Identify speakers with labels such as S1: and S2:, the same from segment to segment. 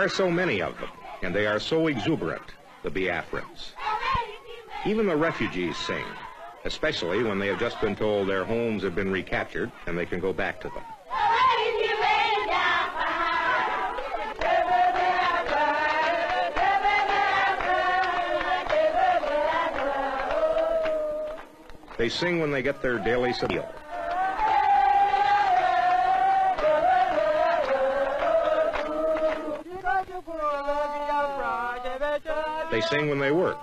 S1: are so many of them, and they are so exuberant, the Biafrans. Even the refugees sing, especially when they have just been told their homes have been recaptured and they can go back to them. They sing when they get their daily meal. They sing when they work.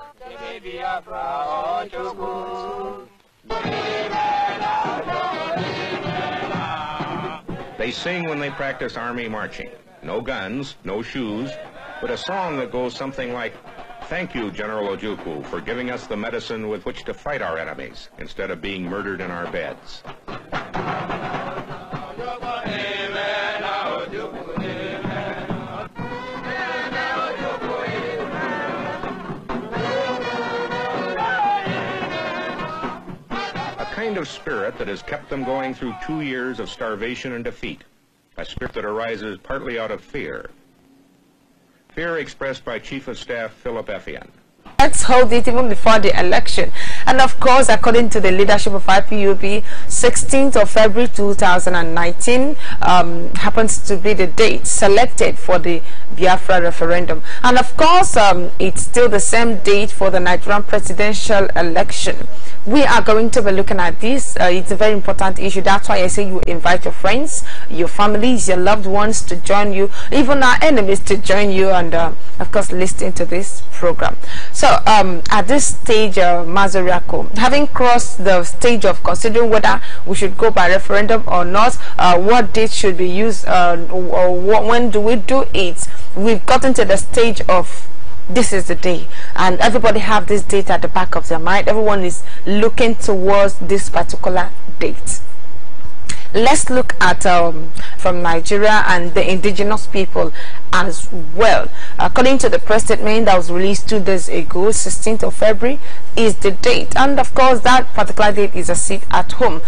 S1: They sing when they practice army marching. No guns, no shoes, but a song that goes something like, "Thank you, General Ojukwu, for giving us the medicine with which to fight our enemies instead of being murdered in our beds." A kind of spirit that has kept them going through 2 years of starvation and defeat. A spirit that arises partly out of fear. Fear expressed by Chief of Staff Philip Effian.
S2: Let's hold it even before the election. And of course, according to the leadership of IPOB, 16th of February 2019 happens to be the date selected for the Biafra referendum. And of course, it's still the same date for the Nigerian presidential election. We are going to be looking at this. It's a very important issue. That's why I say you invite your friends, your families, your loved ones to join you, even our enemies to join you, and of course listen to this program. So at this stage, Mazuriako, having crossed the stage of considering whether we should go by referendum or not, what date should be used, or when do we do it? We've gotten to the stage of this is the day, and everybody have this date at the back of their mind. Everyone is looking towards this particular date. Let's look at from Nigeria and the indigenous people as well. According to the press statement that was released 2 days ago, 16th of February is the date, and of course that particular date is a sit at home.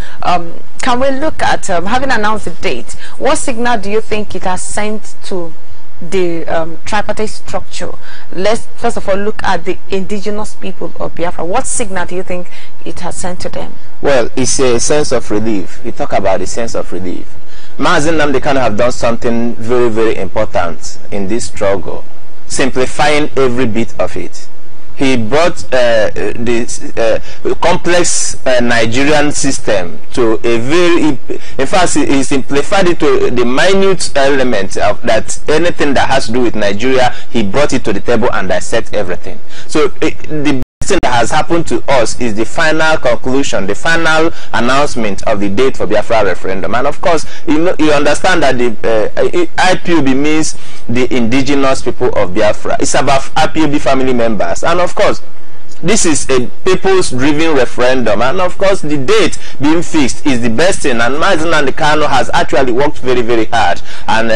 S2: Can we look at having announced the date, what signal do you think it has sent to the tripartite structure? Let's first of all look at the indigenous people of Biafra. What signal do you think it has sent to them?
S3: Well, it's a sense of relief. You talk about a sense of relief. Mazi Nnamdi Kanu have done something very, very important in this struggle, simplifying every bit of it. He brought this complex Nigerian system to a very, in fact, he simplified it to the minute elements of that. Anything that has to do with Nigeria, he brought it to the table and dissect everything. So the thing that has happened to us is the final conclusion, the final announcement of the date for Biafra referendum. And of course, you understand that the IPOB means the indigenous people of Biafra. It's about IPOB family members, and of course this is a people's driven referendum, and of course the date being fixed is the best thing. And Mazi Nnamdi Kanu has actually worked very, very hard, and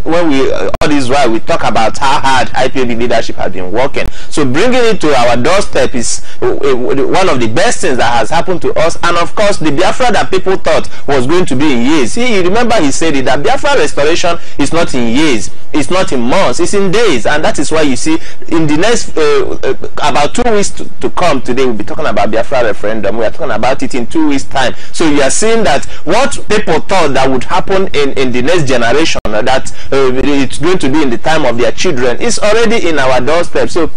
S3: when we all this while we talk about how hard IPOB leadership has been working, so bringing it to our doorstep is one of the best things that has happened to us. And of course the Biafra that people thought was going to be in years, you remember he said it, that Biafra restoration is not in years, it's not in months, it's in days. And that is why you see in the next about 2 weeks to come, today we'll be talking about Biafra referendum. We are talking about it in 2 weeks time. So you are seeing that what people thought that would happen in the next generation, that it's going to be in the time of their children, is already in our doorstep. So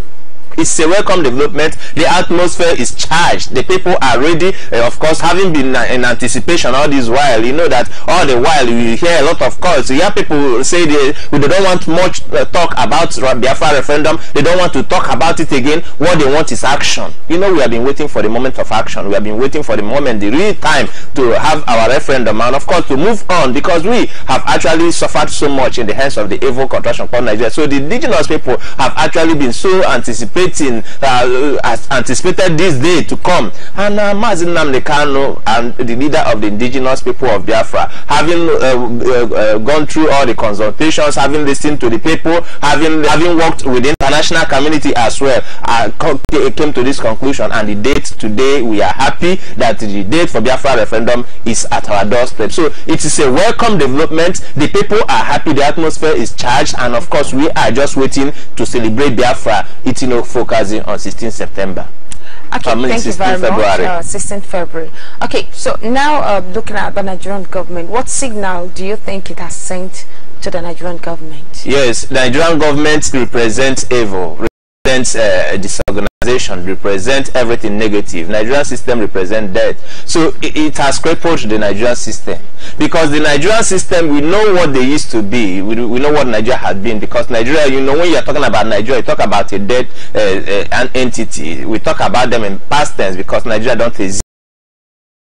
S3: it's a welcome development. The atmosphere is charged. The people are ready. Of course, having been in anticipation all this while, you know that all the while you hear a lot of calls. You hear people say they don't want much talk about Biafra referendum. They don't want to talk about it again. What they want is action. You know, we have been waiting for the moment of action. We have been waiting for the moment, the real time to have our referendum, and of course to move on, because we have actually suffered so much in the hands of the evil contraction called Nigeria. So the indigenous people have actually been so anticipating waiting, has anticipated this day to come. And Mazi Nnamdi Kanu and the leader of the indigenous people of Biafra, having gone through all the consultations, having listened to the people, having worked with the international community as well, came to this conclusion. And the date today, we are happy that the date for Biafra referendum is at our doorstep. So it is a welcome development. The people are happy, the atmosphere is charged, and of course we are just waiting to celebrate Biafra, focusing on 16th September.
S2: Okay, thank you very much. 16th February. Okay, so now looking at the Nigerian government, what signal do you think it has sent to the Nigerian government?
S3: Yes, the Nigerian government represents evil, represents disorganization, represents everything negative. Nigerian system represents death. So it has crippled the Nigerian system, because the Nigerian system, we know what they used to be, we know what Nigeria has been, because Nigeria, you know, when you are talking about Nigeria, you talk about a dead an entity. We talk about them in past tense because Nigeria don't exist.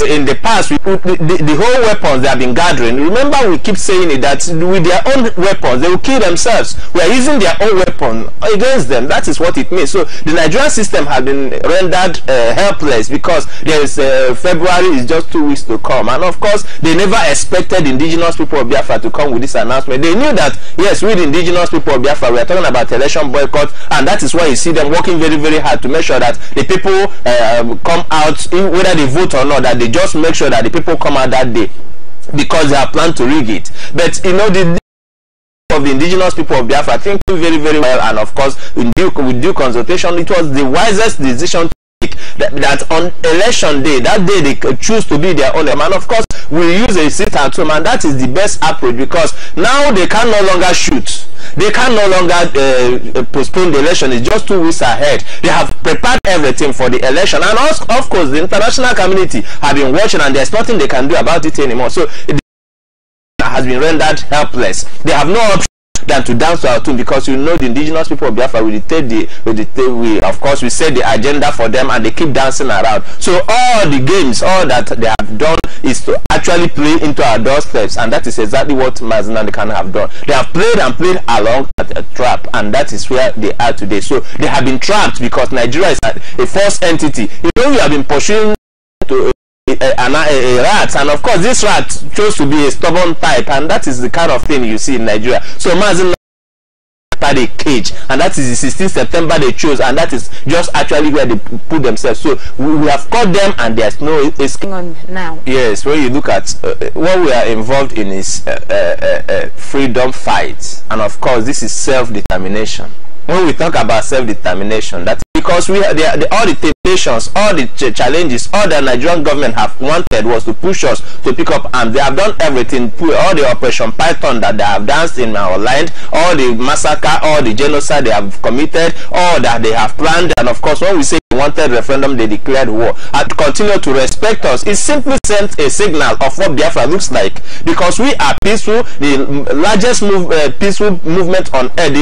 S3: In the past, we put the whole weapons they have been gathering. Remember, we keep saying it, that with their own weapons they will kill themselves. We are using their own weapon against them. That is what it means. So the Nigerian system has been rendered helpless, because there is February is just 2 weeks to come, and of course they never expected the indigenous people of Biafra to come with this announcement. They knew that yes, with the indigenous people of Biafra, we are talking about election boycott, and that is why you see them working very, very hard to make sure that the people come out, whether they vote or not, that they just make sure that the people come out that day, because they are planned to rig it. But you know, the of the indigenous people of Biafra thinking very, very well, and of course with due consultation, it was the wisest decision to take, that on election day, that day they choose to be their own, and of course we use a sit at home, and that is the best approach, because now they can no longer shoot. They can no longer postpone the election. It's just 2 weeks ahead. They have prepared everything for the election, and also, of course, the international community have been watching, and there's nothing they can do about it anymore. So it has been rendered helpless. They have no option than to dance to our tune, because you know the indigenous people of Biafra will dictate of course we set the agenda for them, and they keep dancing around. So all the games, all that they have done is to actually play into our doorsteps, and that is exactly what Mazi Nnamdi Kanu have done. They have played and played along at a trap, and that is where they are today. So they have been trapped, because Nigeria is a false entity. You know, we have been pursuing to a rat, and of course this rat chose to be a stubborn type, and that is the kind of thing you see in Nigeria. So Mazi Nnamdi a cage, and that is the 16th September they chose, and that is just actually where they put themselves. So we have caught them, and there's no escape
S2: on now.
S3: Yes, when you look at what we are involved in is freedom fight, and of course this is self-determination. When we talk about self-determination, that's because we all the temptations, all the challenges, all the Nigerian government have wanted was to push us to pick up arms. They have done everything, all the Operation Python that they have danced in our land, all the massacre, all the genocide they have committed, all that they have planned, and of course when we say they wanted referendum, they declared war. And to continue to respect us, it simply sent a signal of what Biafra looks like, because we are peaceful, the largest peaceful movement on earth,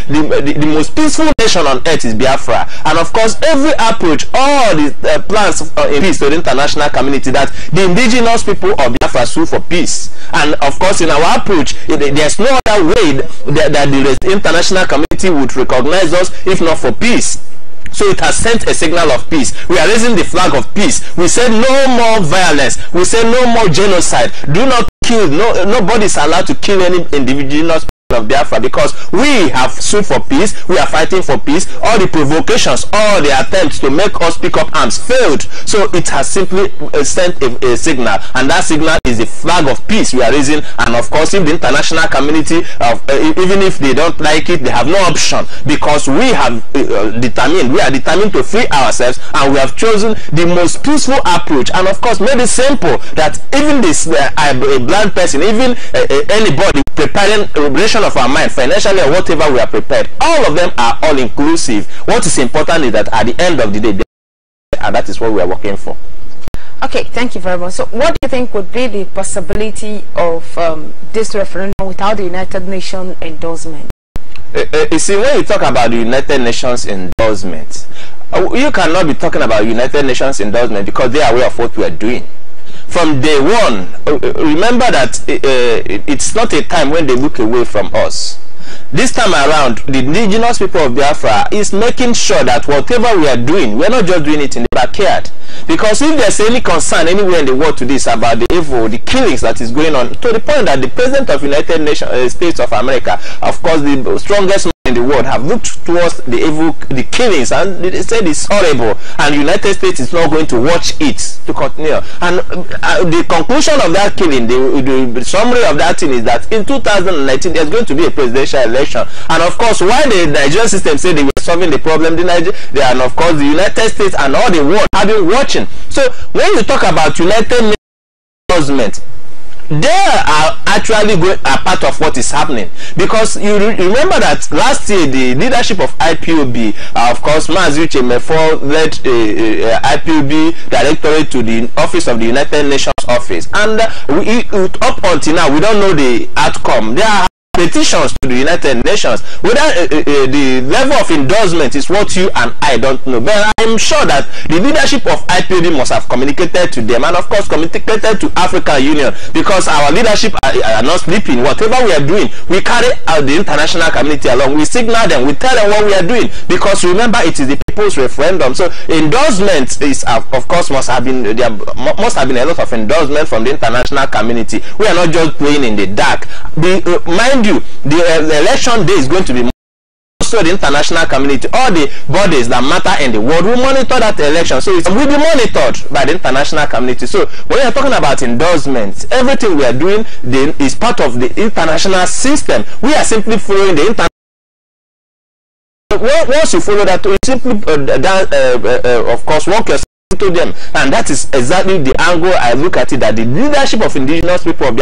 S3: the most peaceful nation on earth is Biafra. And of course every approach, all the plans in peace to the international community, that the indigenous people of Biafra sue for peace. And of course in our approach, there's no other way that the international community would recognize us if not for peace. So it has sent a signal of peace. We are raising the flag of peace. We say no more violence. We say no more genocide. Do not kill. Nobody is allowed to kill any indigenous of Biafra, because we have sued for peace, we are fighting for peace. All the provocations, all the attempts to make us pick up arms failed. So it has simply sent a signal, and that signal is the flag of peace we are raising. And of course if the international community, even if they don't like it, they have no option, because we have determined to free ourselves, and we have chosen the most peaceful approach, and of course made it simple that even this a blind person, even anybody preparing liberation of our mind financially or whatever, we are prepared. All of them are all inclusive. What is important is that at the end of the day, and that is what we are working for.
S2: Okay, thank you very much. So what do you think would be the possibility of this referendum without the United Nations endorsement?
S3: You see, when you talk about the United Nations endorsement, you cannot be talking about United Nations endorsement because they are aware of what we are doing. From day one, remember that it's not a time when they look away from us. this time around, the indigenous people of Biafra is making sure that whatever we are doing, we're not just doing it in the backyard. Because if there's any concern anywhere in the world today about the evil, the killings that is going on, to the point that the President of United Nations, States of America, of course the strongest man in the world, have looked towards the evil, the killings, and they said it's horrible, and the United States is not going to watch it to continue. And the conclusion of that killing, the summary of that thing is that in 2019 there's going to be a presidential election. And of course, while the Nigerian system said they were solving the problem, and of course the United States and all the world have been watching. So when you talk about United Nations government, they are actually a part of what is happening, because you remember that last year the leadership of IPOB, of course, Mazi Uchemefo led IPOB directorate to the office of the United Nations office, and up until now we don't know the outcome. There are petitions to the United Nations. Whether the level of endorsement is what you and I don't know, but I'm sure that the leadership of IPOB must have communicated to them, and of course communicated to African Union, because our leadership are not sleeping. Whatever we are doing, we carry out the international community along. We signal them, we tell them what we are doing, because remember, it is the people's referendum. So endorsement is, of course, must have been a lot of endorsement from the international community. We are not just playing in the dark. Mind you, the election day is going to be also the international community, all the bodies that matter in the world will monitor that election, so it will be monitored by the international community. So when we are talking about endorsements, everything we are doing is part of the international system. We are simply following the international. Once you follow that, you simply of course walk yourself to them, and that is exactly the angle I look at it, that the leadership of indigenous people of